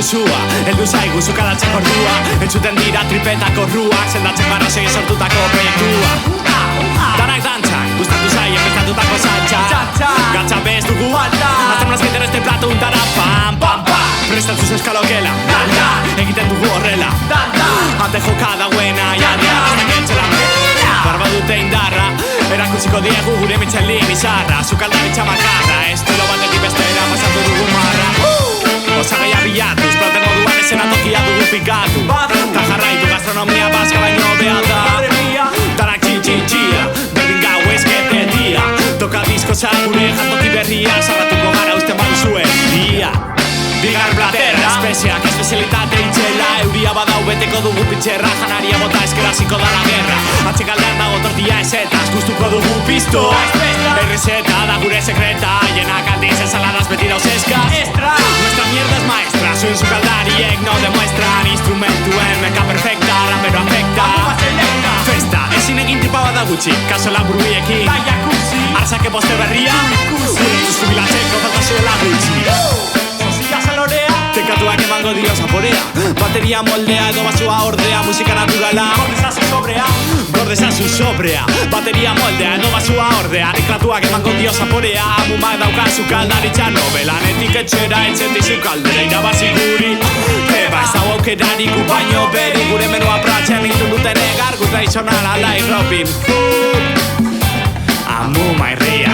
musua heldu zaigu zukalatzeko ordua. Entzuten dira tripetako ruak, sendatzen gara segi sortutako proiektua. Danak dantzak, gustatu zaien piztatutako saltxa. Gatza bez dugu azten brazkeiten este plato untara. Pam, pam, pam, prestan zuz eskalokela. Egiten dugu horrela. Ante joka dagoena jadea aztak etxela. Barba dute indarra, erakutsiko diegu gure mitxelin izarra. Zukaldari txamakarra, estilo batetik bestera pasatu dugu marra. Osagaia bilatuz, plater moduan esenatokia dugu pikatu. Ta jarraitu gastronomia baska baino beata. Danak txin-txin-txia, berdin gau ezketetia. Toka disko gure jantoki berria, sarratuko gara uste baduzuen dia. Bigar platerra, espeziak espezialitate itxela. Euria badau beteko dugu pintxerra, janaria bota eskeraziko da la guerra. Atxekaldean dago tortilla esetaz, gustuko dugu pisto. Errezeta da gure sekreta, llenak aldiz ensaladas beti dauz eska. Nuestra mierda es maestra, zuen sukaldariek no demuestran. Instrumentuen meka perfecta, rapero afecta. Festa, ezin egin tipa bat da gutxi, kaso laburiekin. Arzake poste berria, gure jubilatzeko falta zuela gutxi. Tekatuak emango dio zaporea, bateria moldea edo basua ordea, musika naturala. Gordezazu sobrea, bateria moldea edo basua ordea. Teklatuak emango dio zaporea, amumak dauka sukaldaritza nobelanetik etxera etxetik zukaldera irabazi guri. Eba ez dago aukerarik baino beri, gure menua pratzen intun duten egar, gu tradizionala like Robin Hood. Amuma irria